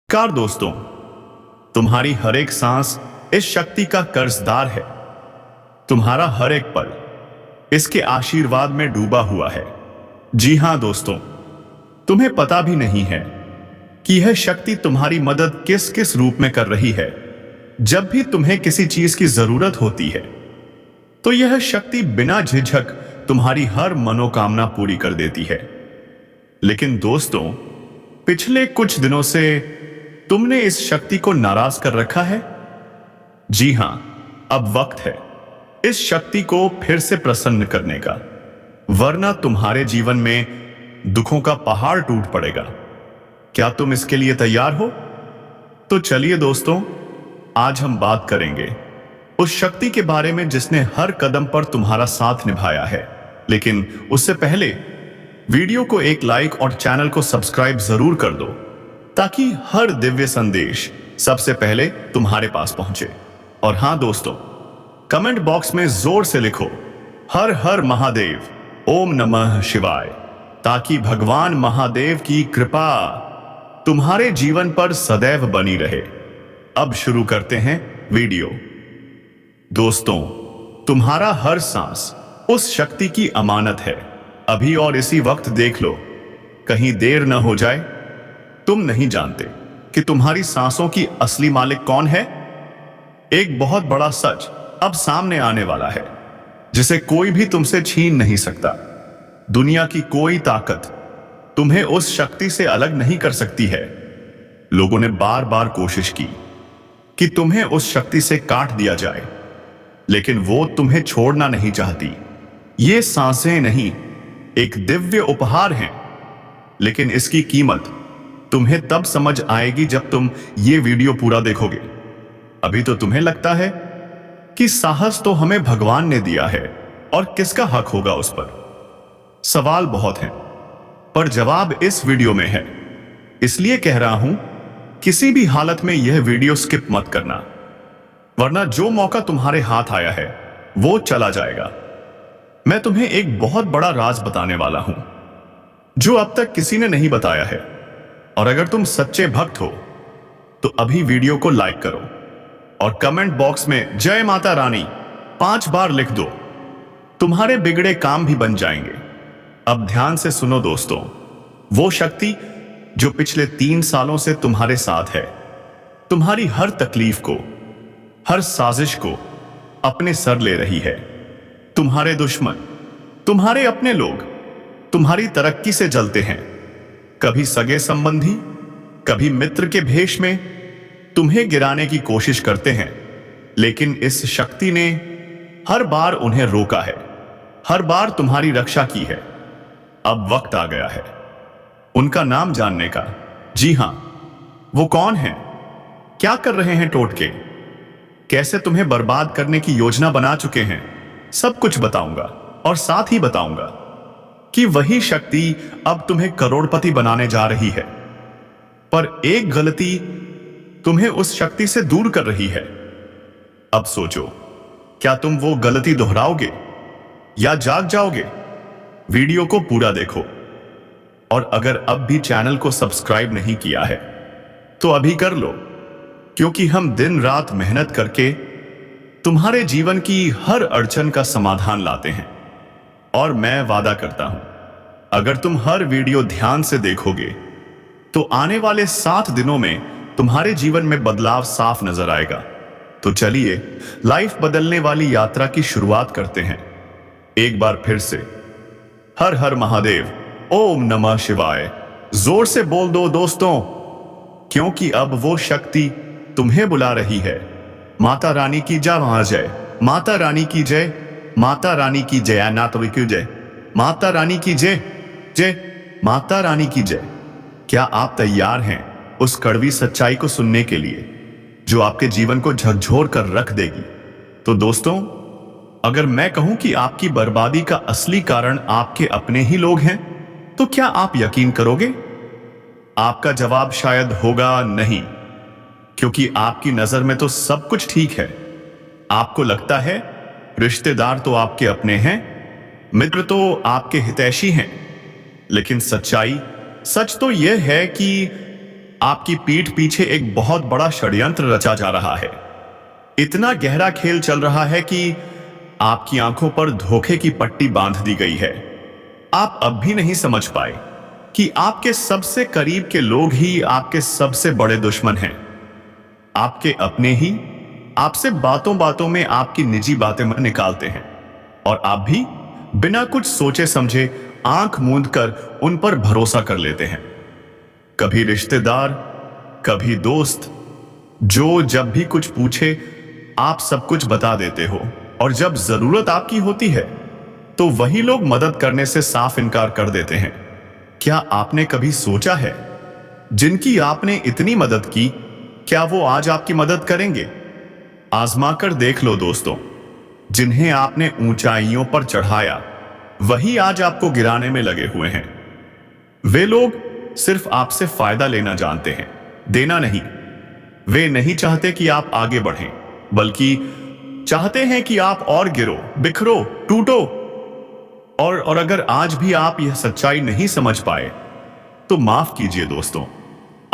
Car दोस्तों, तुम्हारी हर एक सांस इस शक्ति का कर्जदार है। तुम्हारा हर एक पल इसके आशीर्वाद में डूबा हुआ है। जी हां दोस्तों, तुम्हें पता भी नहीं है कि यह शक्ति तुम्हारी मदद किस किस रूप में कर रही है। जब भी तुम्हें किसी चीज की जरूरत होती है तो यह शक्ति बिना झिझक तुम्हारी हर मनोकामना पूरी कर देती है। लेकिन दोस्तों, पिछले कुछ दिनों से तुमने इस शक्ति को नाराज कर रखा है। जी हां, अब वक्त है इस शक्ति को फिर से प्रसन्न करने का, वरना तुम्हारे जीवन में दुखों का पहाड़ टूट पड़ेगा। क्या तुम इसके लिए तैयार हो? तो चलिए दोस्तों, आज हम बात करेंगे उस शक्ति के बारे में जिसने हर कदम पर तुम्हारा साथ निभाया है। लेकिन उससे पहले वीडियो को एक लाइक और चैनल को सब्सक्राइब जरूर कर दो, ताकि हर दिव्य संदेश सबसे पहले तुम्हारे पास पहुंचे। और हां दोस्तों, कमेंट बॉक्स में जोर से लिखो हर हर महादेव, ओम नमः शिवाय, ताकि भगवान महादेव की कृपा तुम्हारे जीवन पर सदैव बनी रहे। अब शुरू करते हैं वीडियो। दोस्तों, तुम्हारा हर सांस उस शक्ति की अमानत है। अभी और इसी वक्त देख लो, कहीं देर न हो जाए। तुम नहीं जानते कि तुम्हारी सांसों की असली मालिक कौन है। एक बहुत बड़ा सच अब सामने आने वाला है, जिसे कोई भी तुमसे छीन नहीं सकता। दुनिया की कोई ताकत तुम्हें उस शक्ति से अलग नहीं कर सकती है। लोगों ने बार बार कोशिश की कि तुम्हें उस शक्ति से काट दिया जाए, लेकिन वो तुम्हें छोड़ना नहीं चाहती। ये सांसें नहीं, एक दिव्य उपहार हैं, लेकिन इसकी कीमत तुम्हें तब समझ आएगी जब तुम ये वीडियो पूरा देखोगे। अभी तो तुम्हें लगता है कि साहस तो हमें भगवान ने दिया है और किसका हक होगा उस पर। सवाल बहुत हैं, पर जवाब इस वीडियो में है। इसलिए कह रहा हूं, किसी भी हालत में यह वीडियो स्किप मत करना, वरना जो मौका तुम्हारे हाथ आया है वो चला जाएगा। मैं तुम्हें एक बहुत बड़ा राज बताने वाला हूं, जो अब तक किसी ने नहीं बताया है। और अगर तुम सच्चे भक्त हो तो अभी वीडियो को लाइक करो और कमेंट बॉक्स में जय माता रानी 5 बार लिख दो। तुम्हारे बिगड़े काम भी बन जाएंगे। अब ध्यान से सुनो दोस्तों, वो शक्ति जो पिछले 3 सालों से तुम्हारे साथ है, तुम्हारी हर तकलीफ को, हर साजिश को अपने सर ले रही है। तुम्हारे दुश्मन, तुम्हारे अपने लोग तुम्हारी तरक्की से जलते हैं। कभी सगे संबंधी, कभी मित्र के भेष में तुम्हें गिराने की कोशिश करते हैं, लेकिन इस शक्ति ने हर बार उन्हें रोका है, हर बार तुम्हारी रक्षा की है। अब वक्त आ गया है उनका नाम जानने का। जी हां, वो कौन है, क्या कर रहे हैं टोटके, कैसे तुम्हें बर्बाद करने की योजना बना चुके हैं, सब कुछ बताऊंगा। और साथ ही बताऊंगा कि वही शक्ति अब तुम्हें करोड़पति बनाने जा रही है। पर एक गलती तुम्हें उस शक्ति से दूर कर रही है। अब सोचो, क्या तुम वो गलती दोहराओगे या जाग जाओगे? वीडियो को पूरा देखो। और अगर अब भी चैनल को सब्सक्राइब नहीं किया है तो अभी कर लो, क्योंकि हम दिन रात मेहनत करके तुम्हारे जीवन की हर अड़चन का समाधान लाते हैं। और मैं वादा करता हूं, अगर तुम हर वीडियो ध्यान से देखोगे तो आने वाले 7 दिनों में तुम्हारे जीवन में बदलाव साफ नजर आएगा। तो चलिए लाइफ बदलने वाली यात्रा की शुरुआत करते हैं। एक बार फिर से हर हर महादेव, ओम नमः शिवाय जोर से बोल दो दोस्तों, क्योंकि अब वो शक्ति तुम्हें बुला रही है। माता रानी की जय, माता रानी की जय, माता रानी की जय, ना तो क्यों जय, माता रानी की जय, जय माता रानी की जय। क्या आप तैयार हैं उस कड़वी सच्चाई को सुनने के लिए जो आपके जीवन को झकझोर कर रख देगी? तो दोस्तों, अगर मैं कहूं कि आपकी बर्बादी का असली कारण आपके अपने ही लोग हैं, तो क्या आप यकीन करोगे? आपका जवाब शायद होगा नहीं, क्योंकि आपकी नजर में तो सब कुछ ठीक है। आपको लगता है रिश्तेदार तो आपके अपने हैं, मित्र तो आपके हितैषी हैं, लेकिन सच तो यह है कि आपकी पीठ पीछे एक बहुत बड़ा षड्यंत्र रचा जा रहा है। इतना गहरा खेल चल रहा है कि आपकी आंखों पर धोखे की पट्टी बांध दी गई है। आप अब भी नहीं समझ पाए कि आपके सबसे करीब के लोग ही आपके सबसे बड़े दुश्मन हैं। आपके अपने ही आपसे बातों बातों में आपकी निजी बातें निकालते हैं और आप भी बिना कुछ सोचे समझे आंख मूंद कर उन पर भरोसा कर लेते हैं। कभी रिश्तेदार, कभी दोस्त, जो जब भी कुछ पूछे आप सब कुछ बता देते हो, और जब जरूरत आपकी होती है तो वही लोग मदद करने से साफ इनकार कर देते हैं। क्या आपने कभी सोचा है जिनकी आपने इतनी मदद की, क्या वो आज आपकी मदद करेंगे? आजमा कर देख लो दोस्तों, जिन्हें आपने ऊंचाइयों पर चढ़ाया वही आज आपको गिराने में लगे हुए हैं। वे लोग सिर्फ आपसे फायदा लेना जानते हैं, देना नहीं। वे नहीं चाहते कि आप आगे बढ़ें, बल्कि चाहते हैं कि आप और गिरो, बिखरो, टूटो। और अगर आज भी आप यह सच्चाई नहीं समझ पाए तो माफ कीजिए दोस्तों,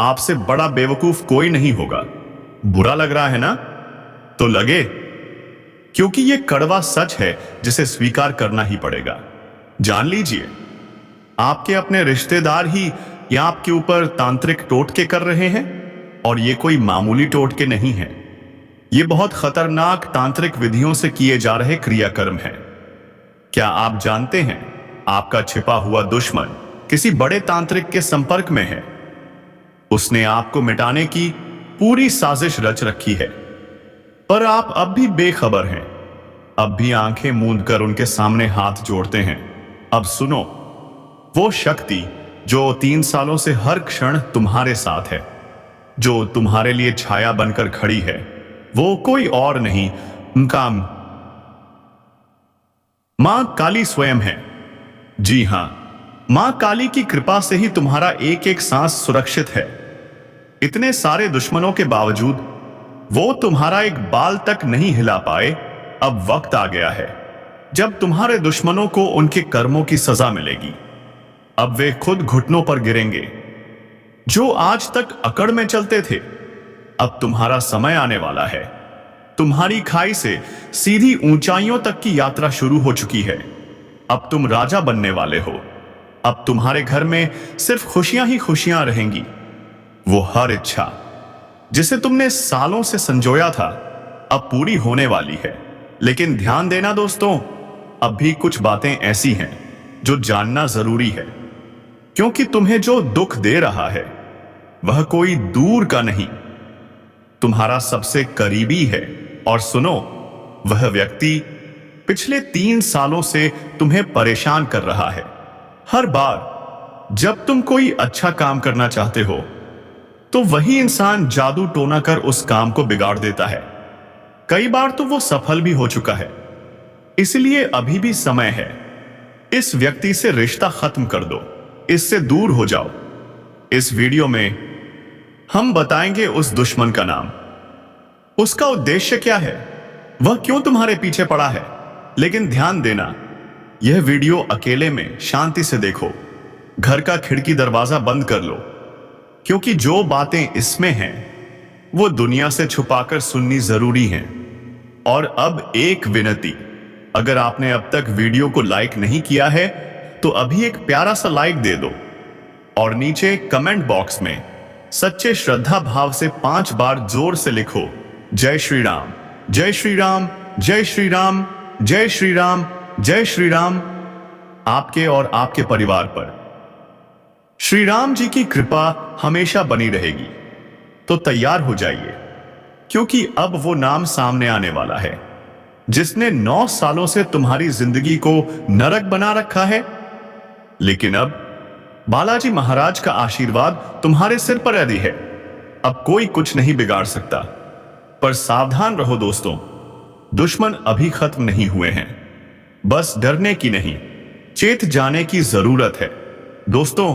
आपसे बड़ा बेवकूफ कोई नहीं होगा। बुरा लग रहा है ना? तो लगे, क्योंकि यह कड़वा सच है जिसे स्वीकार करना ही पड़ेगा। जान लीजिए, आपके अपने रिश्तेदार ही या आपके ऊपर तांत्रिक टोटके कर रहे हैं, और ये कोई मामूली टोटके नहीं है। ये बहुत खतरनाक तांत्रिक विधियों से किए जा रहे क्रियाकर्म हैं। क्या आप जानते हैं आपका छिपा हुआ दुश्मन किसी बड़े तांत्रिक के संपर्क में है? उसने आपको मिटाने की पूरी साजिश रच रखी है, पर आप अब भी बेखबर हैं। अब भी आंखें मूंद कर उनके सामने हाथ जोड़ते हैं। अब सुनो, वो शक्ति जो 3 सालों से हर क्षण तुम्हारे साथ है, जो तुम्हारे लिए छाया बनकर खड़ी है, वो कोई और नहीं, उनका मां काली स्वयं है। जी हां, मां काली की कृपा से ही तुम्हारा एक एक सांस सुरक्षित है। इतने सारे दुश्मनों के बावजूद वो तुम्हारा एक बाल तक नहीं हिला पाए। अब वक्त आ गया है जब तुम्हारे दुश्मनों को उनके कर्मों की सजा मिलेगी। अब वे खुद घुटनों पर गिरेंगे। जो आज तक अकड़ में चलते थे, अब तुम्हारा समय आने वाला है। तुम्हारी खाई से सीधी ऊंचाइयों तक की यात्रा शुरू हो चुकी है। अब तुम राजा बनने वाले हो। अब तुम्हारे घर में सिर्फ खुशियां ही खुशियां रहेंगी। वो हर इच्छा जिसे तुमने सालों से संजोया था, अब पूरी होने वाली है। लेकिन ध्यान देना दोस्तों, अब भी कुछ बातें ऐसी हैं जो जानना जरूरी है, क्योंकि तुम्हें जो दुख दे रहा है वह कोई दूर का नहीं, तुम्हारा सबसे करीबी है। और सुनो, वह व्यक्ति पिछले 3 सालों से तुम्हें परेशान कर रहा है। हर बार जब तुम कोई अच्छा काम करना चाहते हो तो वही इंसान जादू टोना कर उस काम को बिगाड़ देता है। कई बार तो वो सफल भी हो चुका है। इसलिए अभी भी समय है। इस व्यक्ति से रिश्ता खत्म कर दो, इससे दूर हो जाओ। इस वीडियो में हम बताएंगे उस दुश्मन का नाम, उसका उद्देश्य क्या है, वह क्यों तुम्हारे पीछे पड़ा है। लेकिन ध्यान देना, यह वीडियो अकेले में शांति से देखो। घर का खिड़की दरवाजा बंद कर लो, क्योंकि जो बातें इसमें हैं वो दुनिया से छुपाकर सुननी जरूरी हैं। और अब एक विनती, अगर आपने अब तक वीडियो को लाइक नहीं किया है तो अभी एक प्यारा सा लाइक दे दो, और नीचे कमेंट बॉक्स में सच्चे श्रद्धा भाव से 5 बार जोर से लिखो, जय श्री राम, जय श्री राम, जय श्री राम, जय श्री राम, जय श्री राम। आपके और आपके परिवार पर श्री राम जी की कृपा हमेशा बनी रहेगी। तो तैयार हो जाइए, क्योंकि अब वो नाम सामने आने वाला है जिसने 9 सालों से तुम्हारी जिंदगी को नरक बना रखा है। लेकिन अब बालाजी महाराज का आशीर्वाद तुम्हारे सिर पर यदि है, अब कोई कुछ नहीं बिगाड़ सकता। पर सावधान रहो दोस्तों, दुश्मन अभी खत्म नहीं हुए हैं। बस डरने की नहीं, चेत जाने की जरूरत है। दोस्तों,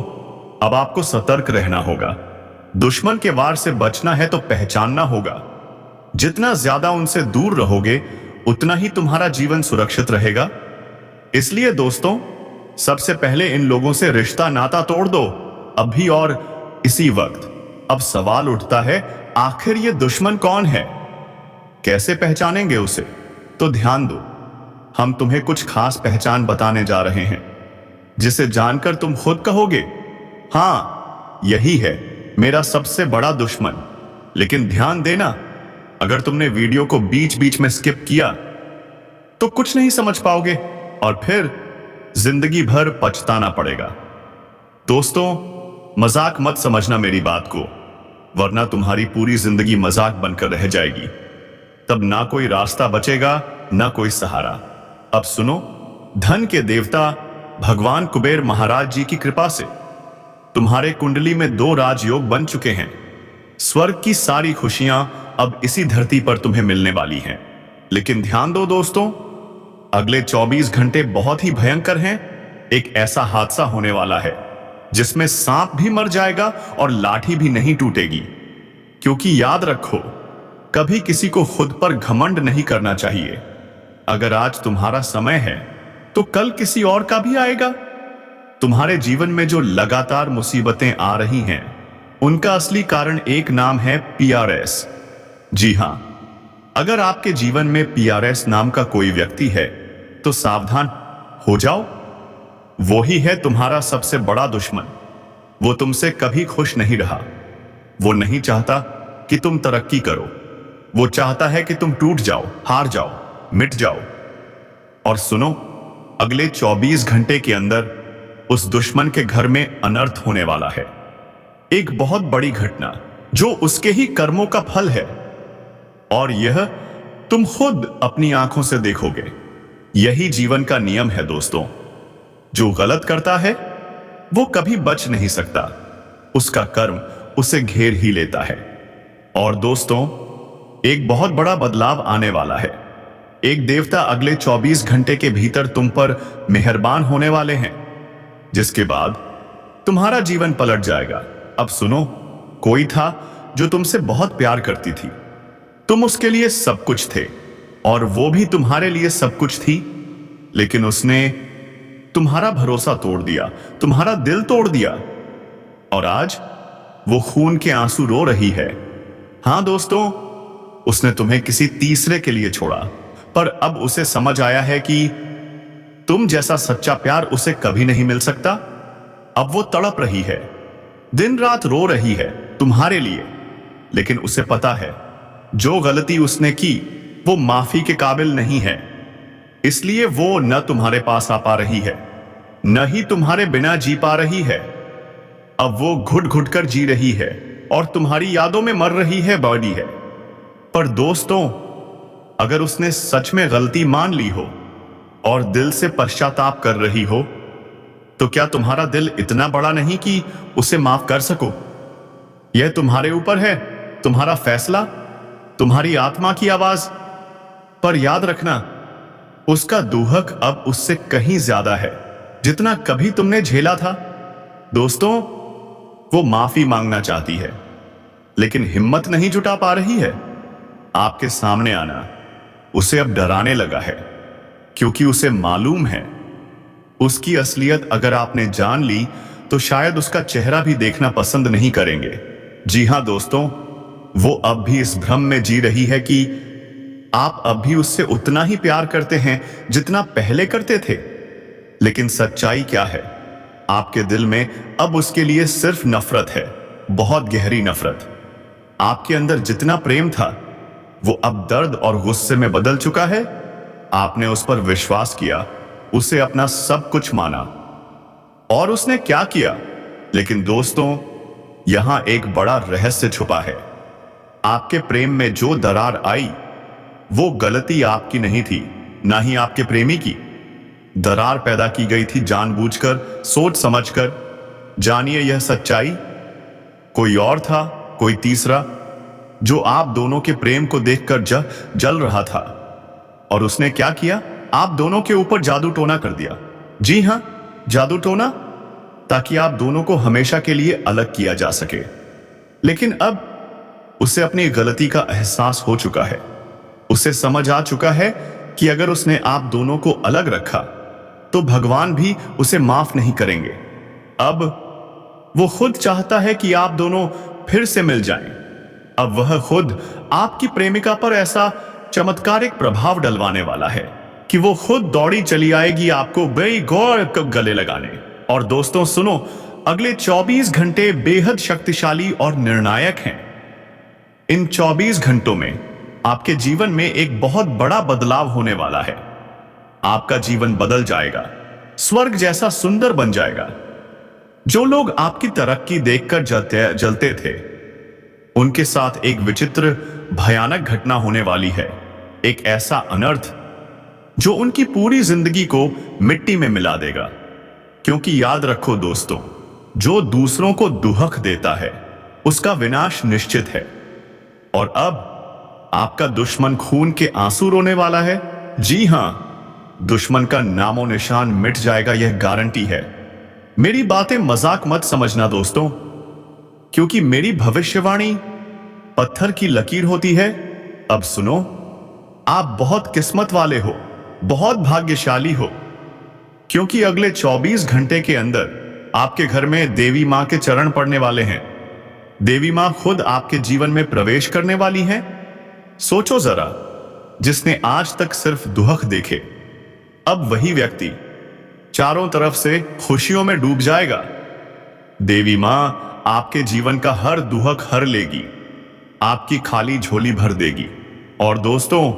अब आपको सतर्क रहना होगा। दुश्मन के वार से बचना है तो पहचानना होगा। जितना ज्यादा उनसे दूर रहोगे उतना ही तुम्हारा जीवन सुरक्षित रहेगा। इसलिए दोस्तों, सबसे पहले इन लोगों से रिश्ता नाता तोड़ दो, अभी और इसी वक्त। अब सवाल उठता है, आखिर ये दुश्मन कौन है? कैसे पहचानेंगे उसे? तो ध्यान दो, हम तुम्हें कुछ खास पहचान बताने जा रहे हैं जिसे जानकर तुम खुद कहोगे, हां यही है मेरा सबसे बड़ा दुश्मन। लेकिन ध्यान देना, अगर तुमने वीडियो को बीच बीच में स्किप किया तो कुछ नहीं समझ पाओगे और फिर जिंदगी भर पछताना पड़ेगा। दोस्तों, मजाक मत समझना मेरी बात को, वरना तुम्हारी पूरी जिंदगी मजाक बनकर रह जाएगी। तब ना कोई रास्ता बचेगा, ना कोई सहारा। अब सुनो, धन के देवता भगवान कुबेर महाराज जी की कृपा से तुम्हारे कुंडली में 2 राजयोग बन चुके हैं। स्वर्ग की सारी खुशियां अब इसी धरती पर तुम्हें मिलने वाली हैं। लेकिन ध्यान दो दोस्तों, अगले 24 घंटे बहुत ही भयंकर हैं। एक ऐसा हादसा होने वाला है जिसमें सांप भी मर जाएगा और लाठी भी नहीं टूटेगी। क्योंकि याद रखो, कभी किसी को खुद पर घमंड नहीं करना चाहिए। अगर आज तुम्हारा समय है तो कल किसी और का भी आएगा। तुम्हारे जीवन में जो लगातार मुसीबतें आ रही हैं, उनका असली कारण एक नाम है PRS। जी हां, अगर आपके जीवन में PRS नाम का कोई व्यक्ति है तो सावधान हो जाओ। वो ही है तुम्हारा सबसे बड़ा दुश्मन। वो तुमसे कभी खुश नहीं रहा। वो नहीं चाहता कि तुम तरक्की करो। वो चाहता है कि तुम टूट जाओ, हार जाओ, मिट जाओ। और सुनो, अगले 24 घंटे के अंदर उस दुश्मन के घर में अनर्थ होने वाला है। एक बहुत बड़ी घटना जो उसके ही कर्मों का फल है, और यह तुम खुद अपनी आंखों से देखोगे। यही जीवन का नियम है दोस्तों। जो गलत करता है वो कभी बच नहीं सकता। उसका कर्म उसे घेर ही लेता है। और दोस्तों, एक बहुत बड़ा बदलाव आने वाला है। एक देवता अगले 24 घंटे के भीतर तुम पर मेहरबान होने वाले हैं, जिसके बाद तुम्हारा जीवन पलट जाएगा। अब सुनो, कोई था जो तुमसे बहुत प्यार करती थी। तुम उसके लिए सब कुछ थे और वो भी तुम्हारे लिए सब कुछ थी। लेकिन उसने तुम्हारा भरोसा तोड़ दिया, तुम्हारा दिल तोड़ दिया, और आज वो खून के आंसू रो रही है। हां दोस्तों, उसने तुम्हें किसी तीसरे के लिए छोड़ा, पर अब उसे समझ आया है कि तुम जैसा सच्चा प्यार उसे कभी नहीं मिल सकता। अब वो तड़प रही है, दिन रात रो रही है तुम्हारे लिए। लेकिन उसे पता है जो गलती उसने की वो माफी के काबिल नहीं है। इसलिए वो न तुम्हारे पास आ पा रही है, न ही तुम्हारे बिना जी पा रही है। अब वो घुट घुट कर जी रही है और तुम्हारी यादों में मर रही है, बॉडी है। पर दोस्तों, अगर उसने सच में गलती मान ली हो और दिल से पश्चाताप कर रही हो, तो क्या तुम्हारा दिल इतना बड़ा नहीं कि उसे माफ कर सको? यह तुम्हारे ऊपर है, तुम्हारा फैसला, तुम्हारी आत्मा की आवाज। पर याद रखना, उसका दुहक अब उससे कहीं ज्यादा है जितना कभी तुमने झेला था। दोस्तों, वो माफी मांगना चाहती है, लेकिन हिम्मत नहीं जुटा पा रही है। आपके सामने आना उसे अब डराने लगा है, क्योंकि उसे मालूम है उसकी असलियत अगर आपने जान ली तो शायद उसका चेहरा भी देखना पसंद नहीं करेंगे। जी हां दोस्तों, वो अब भी इस भ्रम में जी रही है कि आप अब भी उससे उतना ही प्यार करते हैं जितना पहले करते थे। लेकिन सच्चाई क्या है? आपके दिल में अब उसके लिए सिर्फ नफरत है, बहुत गहरी नफरत। आपके अंदर जितना प्रेम था वो अब दर्द और गुस्से में बदल चुका है। आपने उस पर विश्वास किया, उसे अपना सब कुछ माना, और उसने क्या किया? लेकिन दोस्तों, यहां एक बड़ा रहस्य छुपा है। आपके प्रेम में जो दरार आई वो गलती आपकी नहीं थी, ना ही आपके प्रेमी की। दरार पैदा की गई थी जानबूझकर, सोच समझकर। जानिए यह सच्चाई, कोई और था, कोई तीसरा, जो आप दोनों के प्रेम को देखकर जल रहा था। और उसने क्या किया? आप दोनों के ऊपर जादू टोना कर दिया। जी हां, जादू टोना, ताकि आप दोनों को हमेशा के लिए अलग किया जा सके। लेकिन अब उसे अपनी गलती का एहसास हो चुका है। उसे समझ आ चुका है कि अगर उसने आप दोनों को अलग रखा तो भगवान भी उसे माफ नहीं करेंगे। अब वो खुद चाहता है कि आप दोनों फिर से मिल जाएं। अब वह खुद आपकी प्रेमिका पर ऐसा चमत्कारिक प्रभाव डलवाने वाला है कि वो खुद दौड़ी चली आएगी आपको बेगौर गले लगाने। और दोस्तों सुनो, अगले 24 घंटे बेहद शक्तिशाली और निर्णायक हैं। इन 24 घंटों में आपके जीवन में एक बहुत बड़ा बदलाव होने वाला है। आपका जीवन बदल जाएगा, स्वर्ग जैसा सुंदर बन जाएगा। जो लोग आपकी तरक्की देखकर जलते थे, उनके साथ एक विचित्र भयानक घटना होने वाली है। एक ऐसा अनर्थ जो उनकी पूरी जिंदगी को मिट्टी में मिला देगा। क्योंकि याद रखो दोस्तों, जो दूसरों को दुहक देता है उसका विनाश निश्चित है। और अब आपका दुश्मन खून के आंसू रोने वाला है। जी हां, दुश्मन का नामो निशान मिट जाएगा, यह गारंटी है। मेरी बातें मजाक मत समझना दोस्तों, क्योंकि मेरी भविष्यवाणी पत्थर की लकीर होती है। अब सुनो, आप बहुत किस्मत वाले हो, बहुत भाग्यशाली हो, क्योंकि अगले 24 घंटे के अंदर आपके घर में देवी मां के चरण पड़ने वाले हैं। देवी मां खुद आपके जीवन में प्रवेश करने वाली हैं। सोचो जरा, जिसने आज तक सिर्फ दुहक देखे, अब वही व्यक्ति चारों तरफ से खुशियों में डूब जाएगा। देवी मां आपके जीवन का हर दुहक हर लेगी, आपकी खाली झोली भर देगी। और दोस्तों,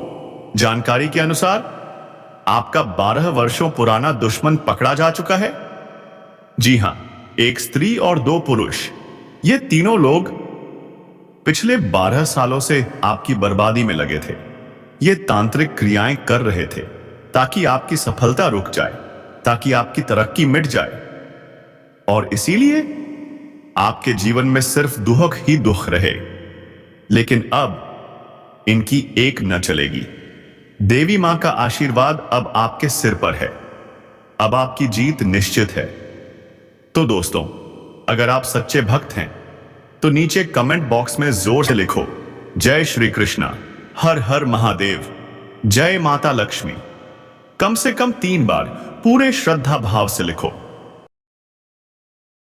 जानकारी के अनुसार आपका 12 वर्षों पुराना दुश्मन पकड़ा जा चुका है। जी हां, एक स्त्री और 2 पुरुष, ये तीनों लोग पिछले 12 सालों से आपकी बर्बादी में लगे थे। ये तांत्रिक क्रियाएं कर रहे थे ताकि आपकी सफलता रुक जाए, ताकि आपकी तरक्की मिट जाए। और इसीलिए आपके जीवन में सिर्फ दुहक ही दुख रहे। लेकिन अब इनकी एक न चलेगी। देवी मां का आशीर्वाद अब आपके सिर पर है। अब आपकी जीत निश्चित है। तो दोस्तों, अगर आप सच्चे भक्त हैं तो नीचे कमेंट बॉक्स में जोर से लिखो, जय श्री कृष्णा, हर हर महादेव, जय माता लक्ष्मी। कम से कम 3 बार पूरे श्रद्धा भाव से लिखो।